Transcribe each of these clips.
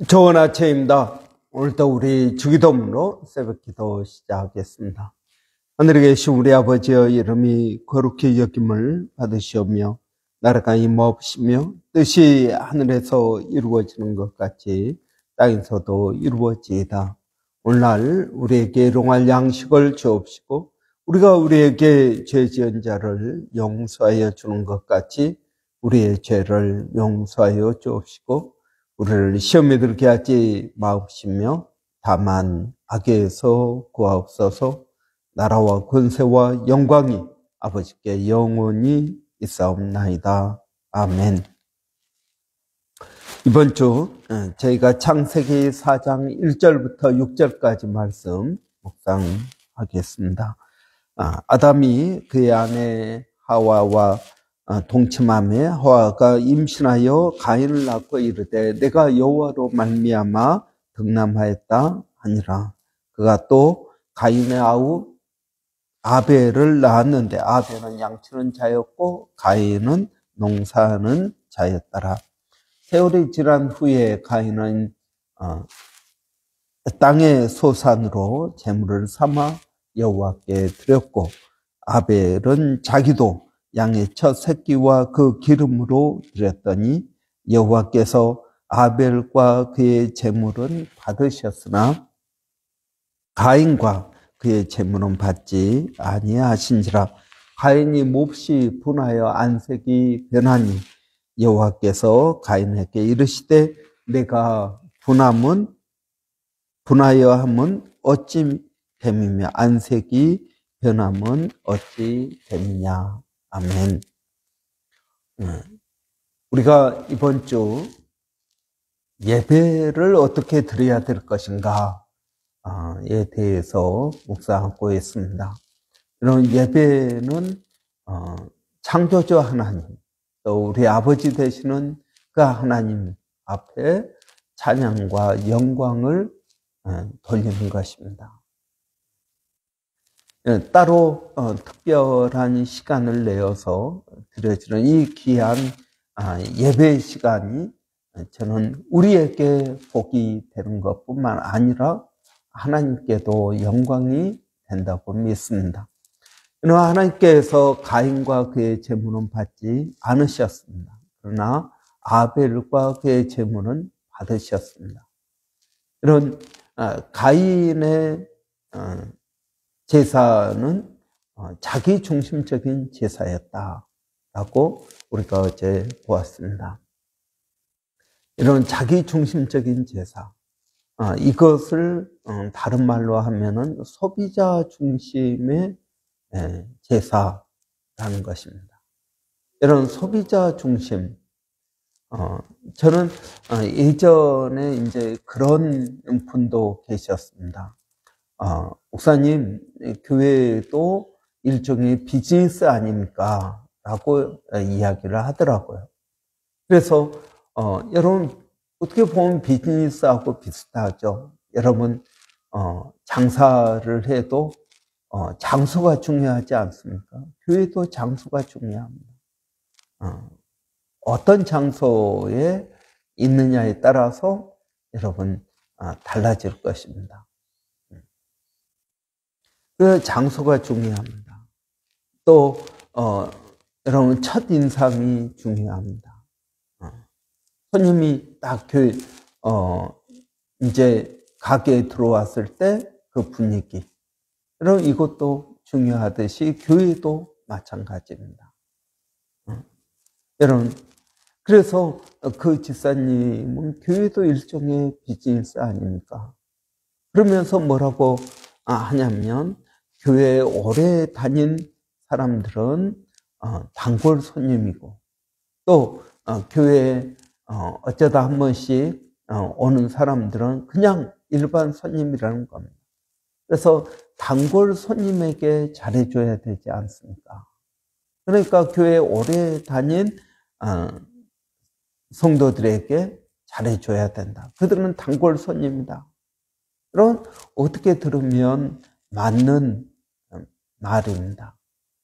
좋은 아침입니다. 오늘도 우리 주기도문으로 새벽기도 시작하겠습니다. 하늘에 계신 우리 아버지의 이름이 거룩히 여김을 받으시오며 나라가 임하옵시며 뜻이 하늘에서 이루어지는 것 같이 땅에서도 이루어지이다. 오늘날 우리에게 일용할 양식을 주옵시고 우리가 우리에게 죄 지은 자를 용서하여 주는 것 같이 우리의 죄를 용서하여 주옵시고 우리를 시험에 들게 하지 마옵시며 다만 악에서 구하옵소서. 나라와 권세와 영광이 아버지께 영원히 있사옵나이다. 아멘. 이번 주 저희가 창세기 4장 1절부터 6절까지 말씀 묵상하겠습니다. 아담이 그의 아내 하와와 동침함에 하와가 임신하여 가인을 낳고 이르되 내가 여호와로 말미암아 득남하였다 하니라. 그가 또 가인의 아우 아벨을 낳았는데 아벨은 양치는 자였고 가인은 농사하는 자였더라. 세월이 지난 후에 가인은 땅의 소산으로 제물을 삼아 여호와께 드렸고 아벨은 자기도 양의 첫 새끼와 그 기름으로 드렸더니 여호와께서 아벨과 그의 제물은 받으셨으나 가인과 그의 제물은 받지 아니하신지라. 가인이 몹시 분하여 안색이 변하니 여호와께서 가인에게 이르시되 내가 분하여 함은 어찌 됨이며 안색이 변함은 어찌 됨이냐. 아멘. 우리가 이번 주 예배를 어떻게 드려야 될 것인가에 대해서 묵상하고 있습니다. 이런 예배는 창조주 하나님, 또 우리 아버지 되시는 그 하나님 앞에 찬양과 영광을 돌리는 것입니다. 따로 특별한 시간을 내어서 드려지는 이 귀한 예배 시간이 저는 우리에게 복이 되는 것뿐만 아니라 하나님께도 영광이 된다고 믿습니다. 하나님께서 가인과 그의 제물은 받지 않으셨습니다. 그러나 아벨과 그의 제물은 받으셨습니다. 이런 가인의 제사는 자기 중심적인 제사였다라고 우리가 어제 보았습니다. 이런 자기 중심적인 제사, 이것을 다른 말로 하면은 소비자 중심의 제사라는 것입니다. 이런 소비자 중심, 저는 예전에 이제 그런 분도 계셨습니다. 목사님, 교회도 일종의 비즈니스 아닙니까? 라고 이야기를 하더라고요. 그래서, 여러분, 어떻게 보면 비즈니스하고 비슷하죠. 여러분, 장사를 해도, 장소가 중요하지 않습니까? 교회도 장소가 중요합니다. 어떤 장소에 있느냐에 따라서 여러분, 달라질 것입니다. 그 장소가 중요합니다. 또 여러분 첫 인상이 중요합니다. 손님이 딱 이제 가게에 들어왔을 때 그 분위기. 여러분 이것도 중요하듯이 교회도 마찬가지입니다. 여러분 그래서 그 집사님은 교회도 일종의 비즈니스 아닙니까? 그러면서 뭐라고 하냐면 교회에 오래 다닌 사람들은 단골 손님이고 또 교회에 어쩌다 한 번씩 오는 사람들은 그냥 일반 손님이라는 겁니다. 그래서 단골 손님에게 잘해줘야 되지 않습니까? 그러니까 교회에 오래 다닌 성도들에게 잘해줘야 된다. 그들은 단골 손님이다. 그런 어떻게 들으면 맞는 말입니다.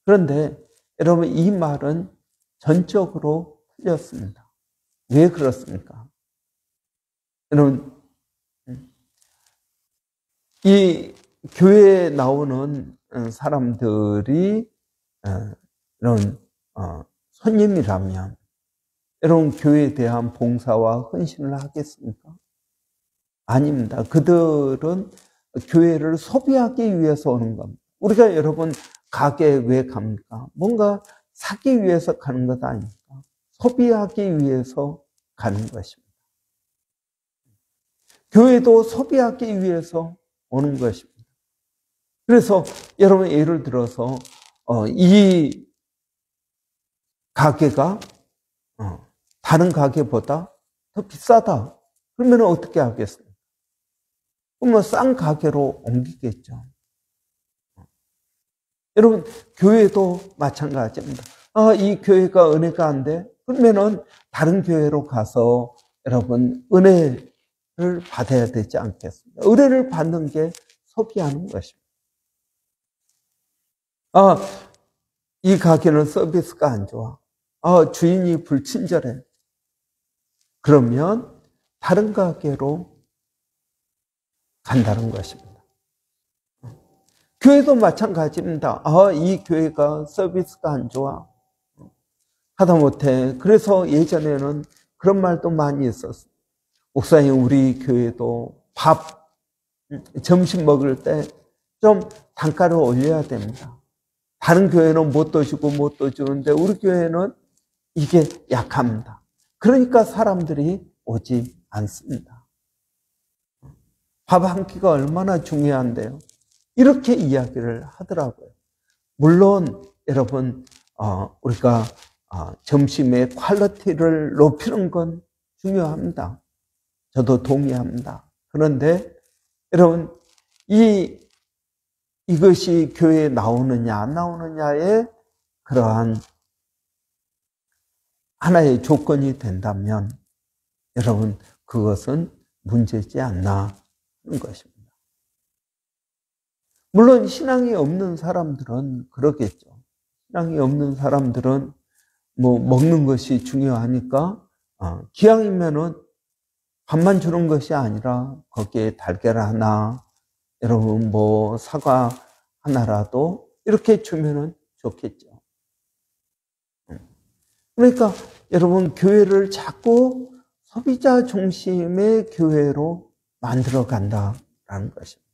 그런데 여러분 이 말은 전적으로 틀렸습니다. 왜 그렇습니까? 여러분, 이 교회에 나오는 사람들이 이런 손님이라면 여러분 교회에 대한 봉사와 헌신을 하겠습니까? 아닙니다. 그들은 교회를 소비하기 위해서 오는 겁니다. 우리가 여러분 가게에 왜 갑니까? 뭔가 사기 위해서 가는 것 아닙니까? 소비하기 위해서 가는 것입니다. 교회도 소비하기 위해서 오는 것입니다. 그래서 여러분 예를 들어서 이 가게가 다른 가게보다 더 비싸다. 그러면 어떻게 하겠습니까? 그러면 싼 가게로 옮기겠죠. 여러분 교회도 마찬가지입니다. 이 교회가 은혜가 안 돼? 그러면은 다른 교회로 가서 여러분 은혜를 받아야 되지 않겠습니까? 은혜를 받는 게 소비하는 것입니다. 이 가게는 서비스가 안 좋아. 주인이 불친절해. 그러면 다른 가게로 간다는 것입니다. 교회도 마찬가지입니다. 이 교회가 서비스가 안 좋아. 하다못해 그래서 예전에는 그런 말도 많이 있었어요. 목사님 우리 교회도 점심 먹을 때 좀 단가를 올려야 됩니다. 다른 교회는 못 주는데 우리 교회는 이게 약합니다. 그러니까 사람들이 오지 않습니다. 밥 한 끼가 얼마나 중요한데요. 이렇게 이야기를 하더라고요. 물론 여러분 우리가 점심의 퀄리티를 높이는 건 중요합니다. 저도 동의합니다. 그런데 여러분 이것이 교회에 나오느냐 안 나오느냐의 그러한 하나의 조건이 된다면 여러분 그것은 문제지 않나 하는 것입니다. 물론 신앙이 없는 사람들은 그러겠죠. 신앙이 없는 사람들은 먹는 것이 중요하니까 기왕이면은 밥만 주는 것이 아니라 거기에 달걀 하나, 여러분 사과 하나라도 이렇게 주면은 좋겠죠. 그러니까 여러분 교회를 자꾸 소비자 중심의 교회로 만들어 간다라는 것입니다.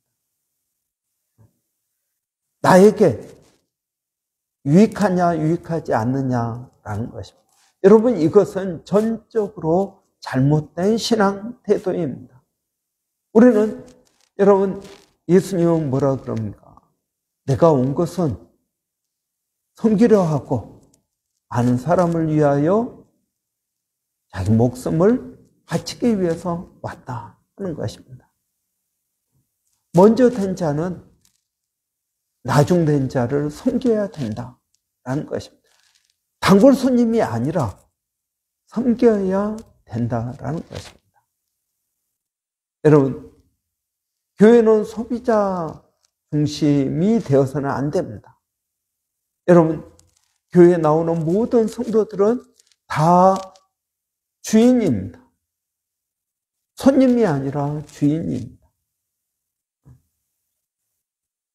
나에게 유익하냐 유익하지 않느냐라는 것입니다. 여러분 이것은 전적으로 잘못된 신앙 태도입니다. 우리는 여러분 예수님은 뭐라 그럽니까? 내가 온 것은 섬기려 하고 많은 사람을 위하여 자기 목숨을 바치기 위해서 왔다 하는 것입니다. 먼저 된 자는 나중된 자를 섬겨야 된다라는 것입니다. 단골 손님이 아니라 섬겨야 된다라는 것입니다. 여러분, 교회는 소비자 중심이 되어서는 안 됩니다. 여러분, 교회에 나오는 모든 성도들은 다 주인입니다. 손님이 아니라 주인입니다.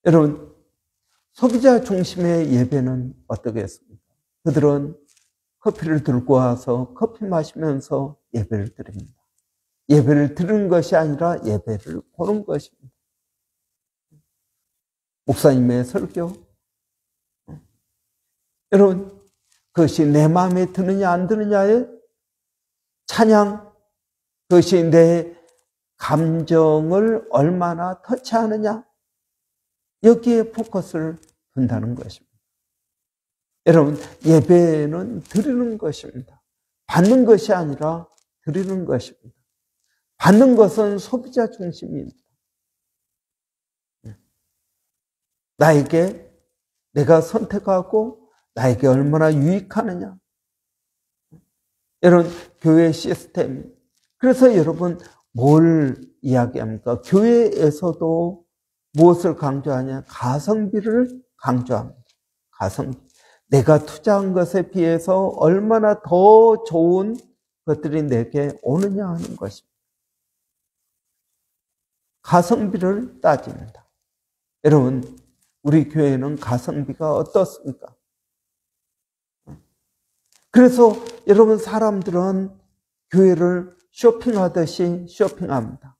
여러분, 소비자 중심의 예배는 어떻겠습니까? 그들은 커피를 들고 와서 커피 마시면서 예배를 드립니다. 예배를 드리는 것이 아니라 예배를 보는 것입니다. 목사님의 설교, 여러분 그것이 내 마음에 드느냐 안 드느냐의 찬양, 그것이 내 감정을 얼마나 터치하느냐, 여기에 포커스를 둔다는 것입니다. 여러분 예배는 드리는 것입니다. 받는 것이 아니라 드리는 것입니다. 받는 것은 소비자 중심입니다. 나에게 내가 선택하고 나에게 얼마나 유익하느냐. 여러분 교회 시스템, 그래서 여러분 뭘 이야기합니까? 교회에서도 무엇을 강조하냐? 가성비를 강조합니다. 가성비. 내가 투자한 것에 비해서 얼마나 더 좋은 것들이 내게 오느냐 하는 것입니다. 가성비를 따집니다. 여러분, 우리 교회는 가성비가 어떻습니까? 그래서 여러분, 사람들은 교회를 쇼핑하듯이 쇼핑합니다.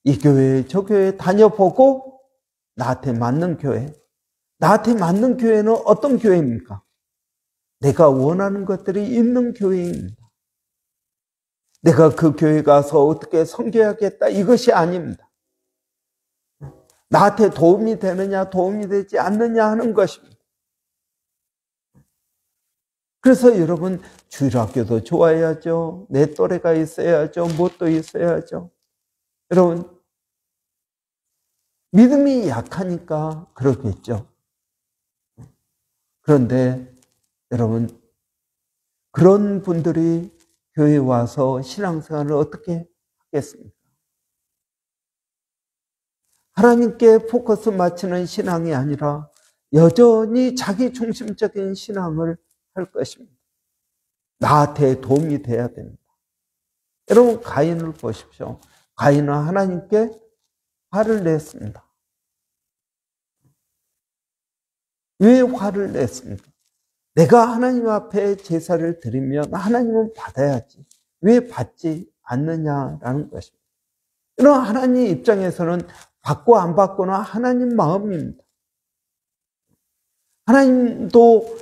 이 교회, 저 교회 다녀보고 나한테 맞는 교회. 나한테 맞는 교회는 어떤 교회입니까? 내가 원하는 것들이 있는 교회입니다. 내가 그 교회 가서 어떻게 섬겨야겠다, 이것이 아닙니다. 나한테 도움이 되느냐, 도움이 되지 않느냐 하는 것입니다. 그래서 여러분, 주일학교도 좋아야죠. 내 또래가 있어야죠. 무엇도 있어야죠. 여러분, 믿음이 약하니까 그렇겠죠. 그런데 여러분, 그런 분들이 교회에 와서 신앙생활을 어떻게 하겠습니까? 하나님께 포커스 맞추는 신앙이 아니라 여전히 자기 중심적인 신앙을 할 것입니다. 나한테 도움이 돼야 됩니다. 여러분, 가인을 보십시오. 가인은 하나님께 화를 냈습니다. 왜 화를 냈습니까? 내가 하나님 앞에 제사를 드리면 하나님은 받아야지. 왜 받지 않느냐라는 것입니다. 이런 하나님 입장에서는 받고 안 받고는 하나님 마음입니다. 하나님도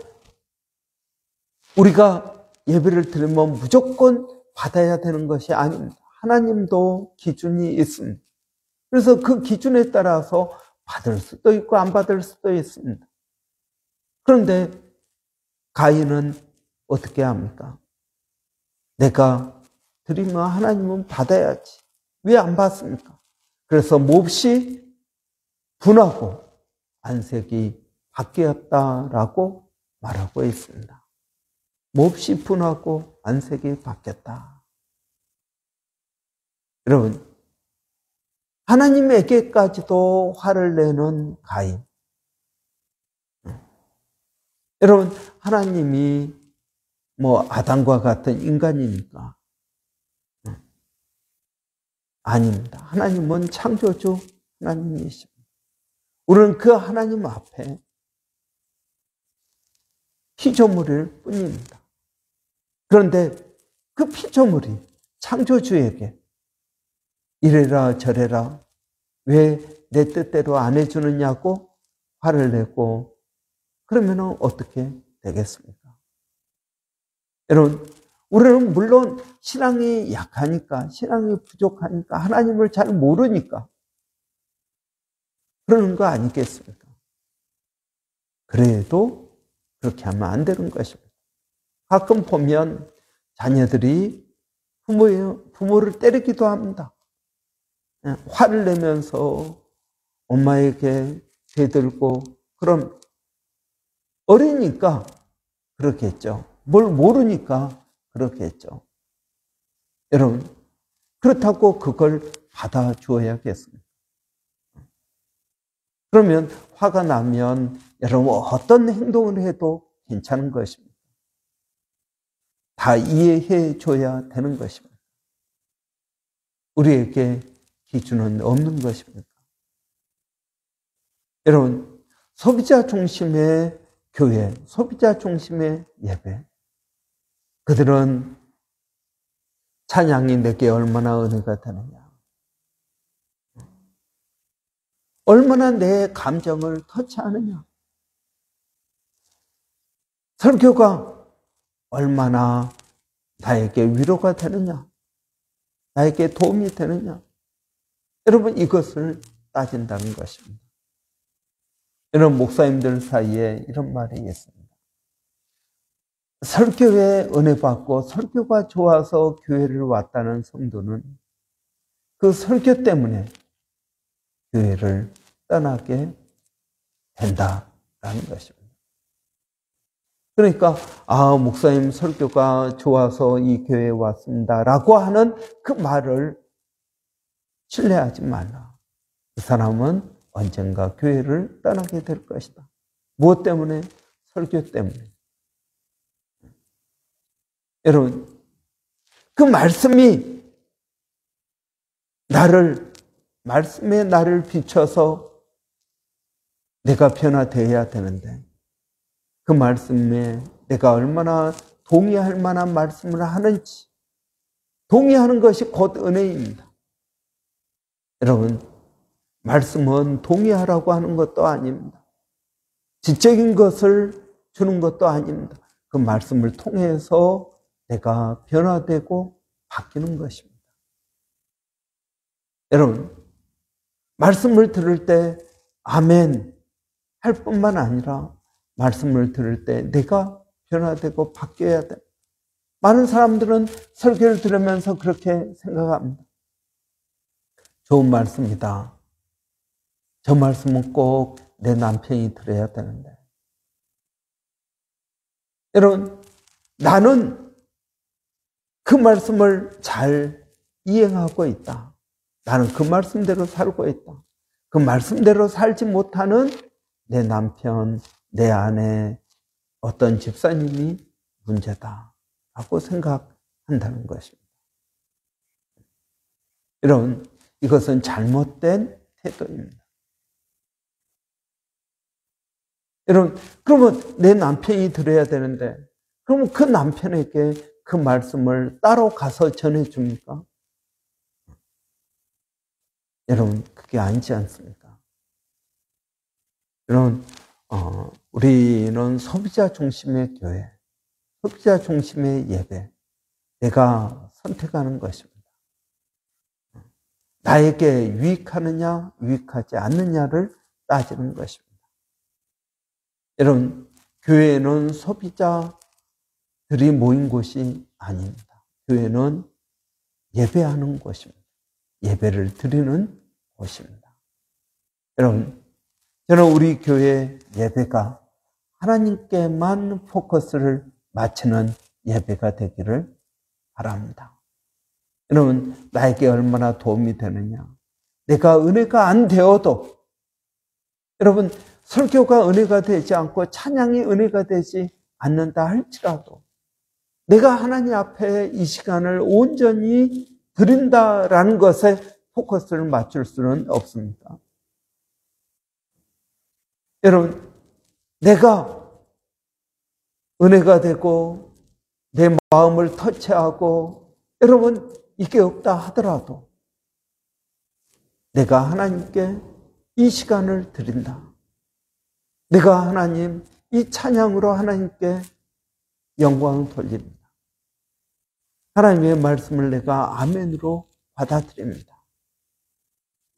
우리가 예배를 드리면 무조건 받아야 되는 것이 아닙니다. 하나님도 기준이 있습니다. 그래서 그 기준에 따라서 받을 수도 있고 안 받을 수도 있습니다. 그런데 가인은 어떻게 합니까? 내가 드리면 하나님은 받아야지. 왜 안 받습니까? 그래서 몹시 분하고 안색이 바뀌었다라고 말하고 있습니다. 몹시 분하고 안색이 바뀌었다. 여러분, 하나님에게까지도 화를 내는 가인. 여러분, 하나님이 아담과 같은 인간이니까? 아닙니다. 하나님은 창조주 하나님이십니다. 우리는 그 하나님 앞에 피조물일 뿐입니다. 그런데 그 피조물이 창조주에게 이래라 저래라 왜 내 뜻대로 안 해주느냐고 화를 내고 그러면 어떻게 되겠습니까? 여러분, 우리는 물론 신앙이 약하니까, 신앙이 부족하니까, 하나님을 잘 모르니까 그러는 거 아니겠습니까? 그래도 그렇게 하면 안 되는 것입니다. 가끔 보면 자녀들이 부모를 때리기도 합니다. 화를 내면서 엄마에게 대들고, 그럼 어리니까 그렇겠죠. 뭘 모르니까 그렇겠죠. 여러분, 그렇다고 그걸 받아줘야겠습니다. 그러면 화가 나면 여러분 어떤 행동을 해도 괜찮은 것입니다. 다 이해해 줘야 되는 것입니다. 우리에게 기준은 없는 것입니다. 여러분, 소비자 중심의 교회, 소비자 중심의 예배. 그들은 찬양이 내게 얼마나 은혜가 되느냐. 얼마나 내 감정을 터치하느냐. 설교가 얼마나 나에게 위로가 되느냐. 나에게 도움이 되느냐. 여러분, 이것을 따진다는 것입니다. 여러분, 목사님들 사이에 이런 말이 있습니다. 설교에 은혜 받고 설교가 좋아서 교회를 왔다는 성도는 그 설교 때문에 교회를 떠나게 된다라는 것입니다. 그러니까 목사님 설교가 좋아서 이 교회에 왔습니다라고 하는 그 말을 신뢰하지 말라. 그 사람은 언젠가 교회를 떠나게 될 것이다. 무엇 때문에? 설교 때문에. 여러분, 그 말씀이 나를 말씀에 나를 비춰서 내가 변화되어야 되는데 그 말씀에 내가 얼마나 동의할 만한 말씀을 하는지, 동의하는 것이 곧 은혜입니다. 여러분, 말씀은 동의하라고 하는 것도 아닙니다. 지적인 것을 주는 것도 아닙니다. 그 말씀을 통해서 내가 변화되고 바뀌는 것입니다. 여러분, 말씀을 들을 때 아멘 할 뿐만 아니라 말씀을 들을 때 내가 변화되고 바뀌어야 돼. 많은 사람들은 설교를 들으면서 그렇게 생각합니다. 좋은 말씀이다. 저 말씀은 꼭 내 남편이 들어야 되는데. 여러분, 나는 그 말씀을 잘 이행하고 있다. 나는 그 말씀대로 살고 있다. 그 말씀대로 살지 못하는 내 남편, 내 아내, 어떤 집사님이 문제다라고 생각한다는 것입니다. 여러분, 이것은 잘못된 태도입니다. 여러분, 그러면 내 남편이 들어야 되는데, 그러면 그 남편에게 그 말씀을 따로 가서 전해줍니까? 여러분, 그게 아니지 않습니까? 여러분, 우리는 소비자 중심의 교회, 소비자 중심의 예배, 내가 선택하는 것입니다. 나에게 유익하느냐, 유익하지 않느냐를 따지는 것입니다. 여러분, 교회는 소비자들이 모인 곳이 아닙니다. 교회는 예배하는 곳입니다. 예배를 드리는 곳입니다. 여러분, 저는 우리 교회 예배가 하나님께만 포커스를 맞추는 예배가 되기를 바랍니다. 여러분, 나에게 얼마나 도움이 되느냐. 내가 은혜가 안 되어도, 여러분, 설교가 은혜가 되지 않고 찬양이 은혜가 되지 않는다 할지라도 내가 하나님 앞에 이 시간을 온전히 드린다라는 것에 포커스를 맞출 수는 없습니다. 여러분, 내가 은혜가 되고 내 마음을 터치하고 여러분 이게 없다 하더라도 내가 하나님께 이 시간을 드린다. 내가 하나님 이 찬양으로 하나님께 영광을 돌립니다. 하나님의 말씀을 내가 아멘으로 받아들입니다.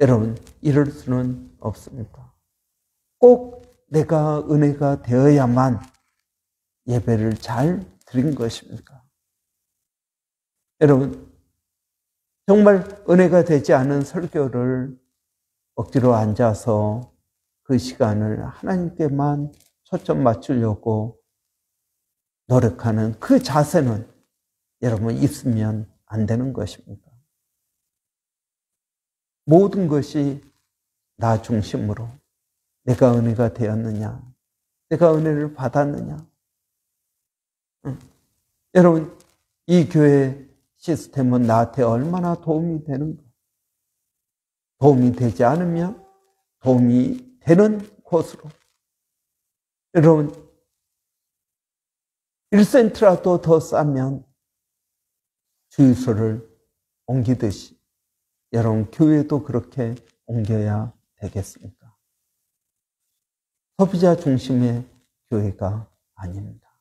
여러분, 이럴 수는 없습니다. 꼭 내가 은혜가 되어야만 예배를 잘 드린 것입니까? 여러분, 정말 은혜가 되지 않은 설교를 억지로 앉아서 그 시간을 하나님께만 초점 맞추려고 노력하는 그 자세는 여러분 있으면 안 되는 것입니다. 모든 것이 나 중심으로 내가 은혜가 되었느냐, 내가 은혜를 받았느냐. 여러분, 이 교회 시스템은 나한테 얼마나 도움이 되는가? 도움이 되지 않으면 도움이 되는 곳으로. 여러분, 1센트라도 더 싸면 주유소를 옮기듯이 여러분, 교회도 그렇게 옮겨야 되겠습니까? 소비자 중심의 교회가 아닙니다.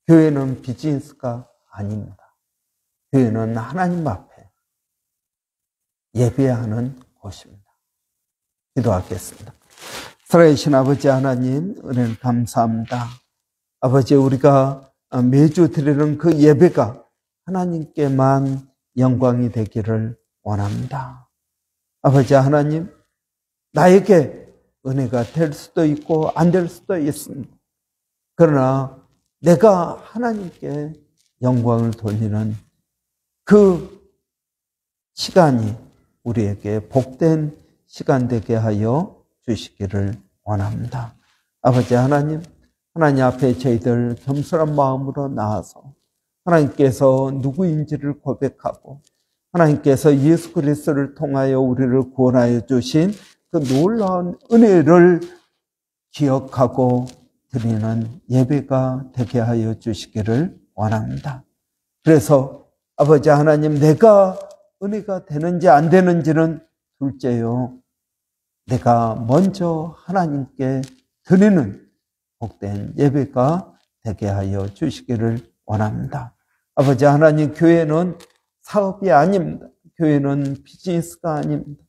교회는 비즈니스가 아닙니다. 교회는 하나님 앞에 예배하는 곳입니다. 기도하겠습니다. 살아계신 아버지 하나님, 은혜를 감사합니다. 아버지, 우리가 매주 드리는 그 예배가 하나님께만 영광이 되기를 원합니다. 아버지 하나님, 나에게 은혜가 될 수도 있고 안 될 수도 있습니다. 그러나 내가 하나님께 영광을 돌리는 그 시간이 우리에게 복된 시간 되게 하여 주시기를 원합니다. 아버지 하나님, 하나님 앞에 저희들 겸손한 마음으로 나아서 하나님께서 누구인지를 고백하고 하나님께서 예수 그리스도를 통하여 우리를 구원하여 주신 그 놀라운 은혜를 기억하고 드리는 예배가 되게 하여 주시기를 원합니다. 그래서 아버지 하나님, 내가 은혜가 되는지 안 되는지는 둘째요, 내가 먼저 하나님께 드리는 복된 예배가 되게 하여 주시기를 원합니다. 아버지 하나님, 교회는 사업이 아닙니다. 교회는 비즈니스가 아닙니다.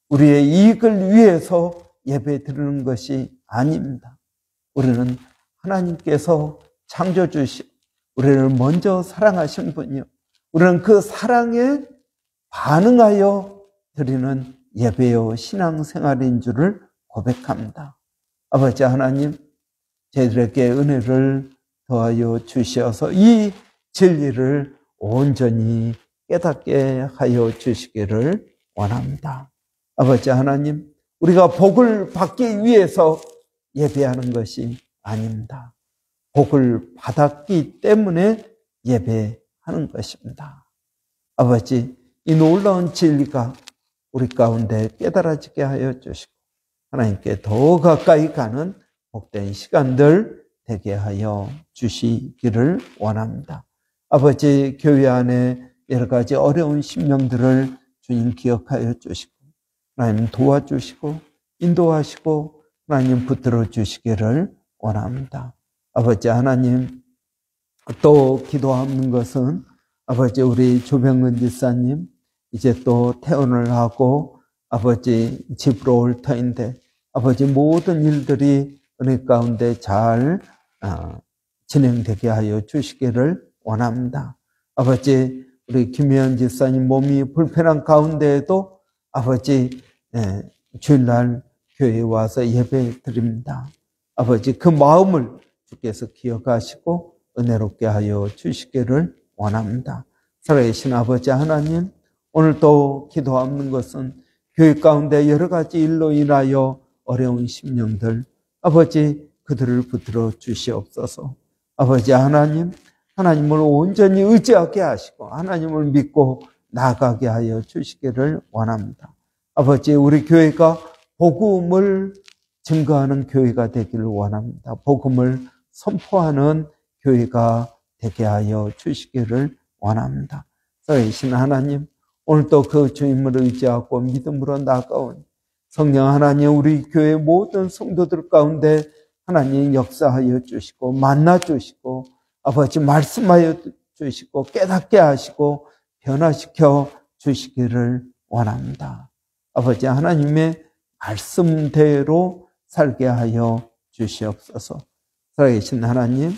우리의 이익을 위해서 예배 드리는 것이 아닙니다. 우리는 하나님께서 창조 주시, 우리를 먼저 사랑하신 분이요, 우리는 그 사랑에 반응하여 드리는 예배요 신앙생활인 줄을 고백합니다. 아버지 하나님, 저희들에게 은혜를 더하여 주시어서 이 진리를 온전히 깨닫게 하여 주시기를 원합니다. 아버지 하나님, 우리가 복을 받기 위해서 예배하는 것이 아닙니다. 복을 받았기 때문에 예배하는 것입니다. 아버지, 이 놀라운 진리가 우리 가운데 깨달아지게 하여 주시고 하나님께 더 가까이 가는 복된 시간들 되게 하여 주시기를 원합니다. 아버지, 교회 안에 여러 가지 어려운 심령들을 주님 기억하여 주시고 하나님 도와주시고 인도하시고 하나님 붙들어 주시기를 원합니다. 아버지 하나님, 또 기도하는 것은 아버지, 우리 조병근 집사님 이제 또 퇴원을 하고 아버지 집으로 올 터인데 아버지, 모든 일들이 은혜 가운데 잘 진행되게 하여 주시기를 원합니다. 아버지, 우리 김혜연 집사님 몸이 불편한 가운데에도 아버지 주일날 교회에 와서 예배 드립니다. 아버지, 그 마음을 주께서 기억하시고 은혜롭게 하여 주시기를 원합니다. 살아계신 아버지 하나님, 오늘 또 기도하는 것은 교회 가운데 여러 가지 일로 인하여 어려운 심령들, 아버지 그들을 붙들어 주시옵소서. 아버지 하나님, 하나님을 온전히 의지하게 하시고 하나님을 믿고 나아가게 하여 주시기를 원합니다. 아버지, 우리 교회가 복음을 증거하는 교회가 되기를 원합니다. 복음을 선포하는 교회가 되게 하여 주시기를 원합니다. 살아계신 하나님, 오늘도 그 주님을 의지하고 믿음으로 나아가온 성령 하나님, 우리 교회 모든 성도들 가운데 하나님 역사하여 주시고 만나 주시고 아버지 말씀하여 주시고 깨닫게 하시고 변화시켜 주시기를 원합니다. 아버지 하나님의 말씀대로 살게 하여 주시옵소서. 살아계신 하나님,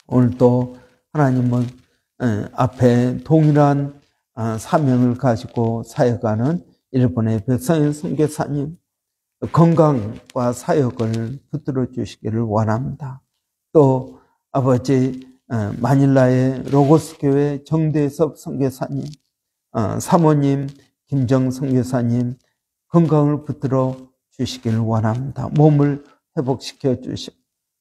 오늘도 하나님은 앞에 동일한 사명을 가지고 사역하는 일본의 백성현 선교사님 건강과 사역을 붙들어 주시기를 원합니다. 또 아버지, 마닐라의 로고스 교회 정대섭 선교사님, 사모님 김정 선교사님 건강을 붙들어 주시기를 원합니다. 몸을 회복시켜 주시고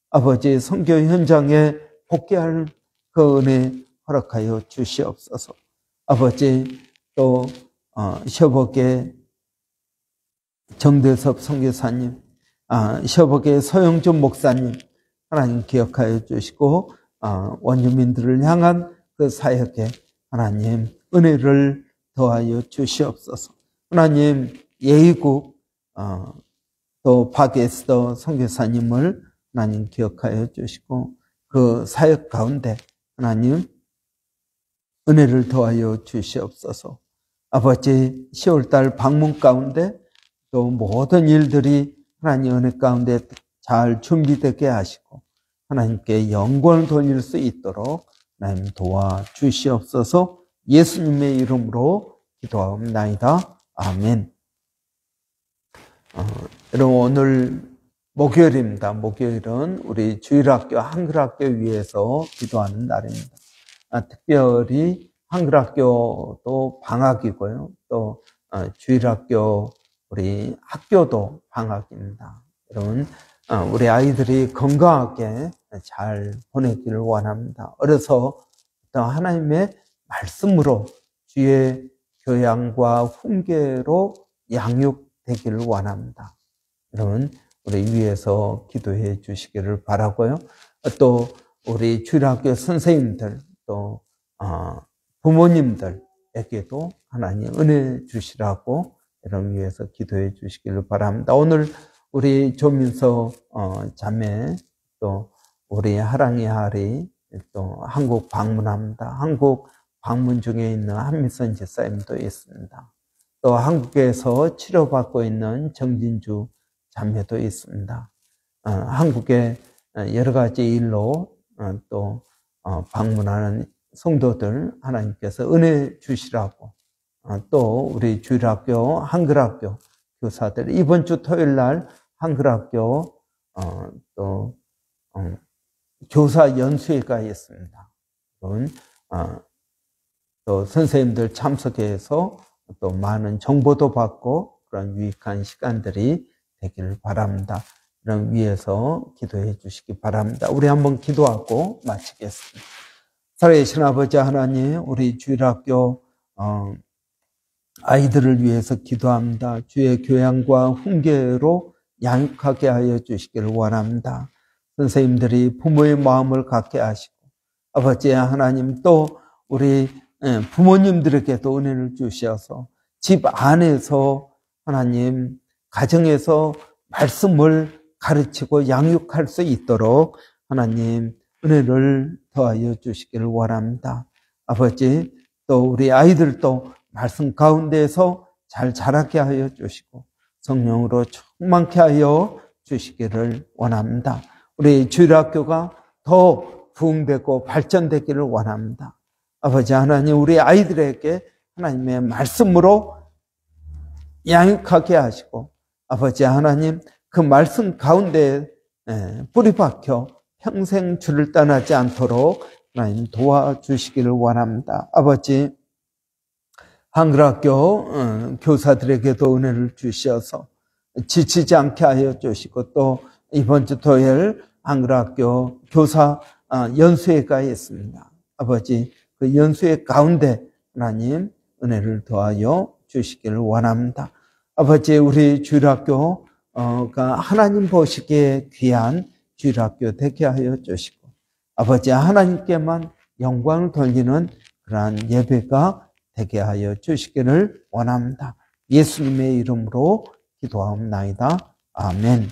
아버지 선교 현장에 복귀할 그 은혜 허락하여 주시옵소서. 아버지, 또 셔벅의 정대섭 선교사님, 셔벅의 서영준 목사님 하나님 기억하여 주시고 원주민들을 향한 그 사역에 하나님 은혜를 더하여 주시옵소서. 하나님, 예의국 또 박에스더 선교사님을 하나님 기억하여 주시고 그 사역 가운데 하나님 은혜를 더하여 주시옵소서. 아버지, 10월달 방문 가운데 또 모든 일들이 하나님 은혜 가운데 잘 준비되게 하시고 하나님께 영광을 돌릴 수 있도록 하나님 도와주시옵소서. 예수님의 이름으로 기도하옵나이다. 아멘. 여러분, 오늘 목요일입니다. 목요일은 우리 주일학교 한글학교 위해서 기도하는 날입니다. 특별히 한글학교도 방학이고요. 또 주일학교 우리 학교도 방학입니다. 여러분, 우리 아이들이 건강하게 잘 보내기를 원합니다. 어려서 하나님의 말씀으로 주의 교양과 훈계로 양육되기를 원합니다. 여러분, 우리 위에서 기도해 주시기를 바라고요. 또 우리 주일학교 선생님들, 또 부모님들에게도 하나님 은혜 주시라고 여러분 위해서 기도해 주시기를 바랍니다. 오늘 우리 조민서 자매, 또 우리 하랑이 할이 또 한국 방문합니다. 한국 방문 중에 있는 한미선 집사님도 있습니다. 또 한국에서 치료받고 있는 정진주 자매도 있습니다. 한국에 여러 가지 일로 또 방문하는 성도들 하나님께서 은혜 주시라고, 또 우리 주일학교, 한글학교 교사들 이번 주 토요일 날 한글학교 또 교사 연수회가 있습니다. 또 선생님들 참석해서 또 많은 정보도 받고 그런 유익한 시간들이 되기를 바랍니다. 그럼 위에서 기도해 주시기 바랍니다. 우리 한번 기도하고 마치겠습니다. 살아계신 아버지 하나님, 우리 주일학교 아이들을 위해서 기도합니다. 주의 교양과 훈계로 양육하게 하여 주시기를 원합니다. 선생님들이 부모의 마음을 갖게 하시고, 아버지 하나님, 또 우리 부모님들에게도 은혜를 주셔서 집 안에서 하나님, 가정에서 말씀을 가르치고 양육할 수 있도록 하나님 은혜를 더하여 주시기를 원합니다. 아버지, 또 우리 아이들도 말씀 가운데에서 잘 자라게 하여 주시고 성령으로 충만케 하여 주시기를 원합니다. 우리 주일학교가 더 부흥되고 발전되기를 원합니다. 아버지 하나님, 우리 아이들에게 하나님의 말씀으로 양육하게 하시고, 아버지 하나님, 그 말씀 가운데 뿌리 박혀 평생 주를 떠나지 않도록 하나님 도와주시기를 원합니다. 아버지, 한글학교 교사들에게도 은혜를 주셔서 지치지 않게 하여 주시고, 또 이번 주 토요일 한글학교 교사 연수회가 있습니다. 아버지, 그 연수회 가운데 하나님 은혜를 더하여 주시기를 원합니다. 아버지, 우리 주일학교가 하나님 보시기에 귀한 주일학교 되게 하여 주시고, 아버지 하나님께만 영광을 돌리는 그러한 예배가 되게 하여 주시기를 원합니다. 예수님의 이름으로 기도하옵나이다. 아멘.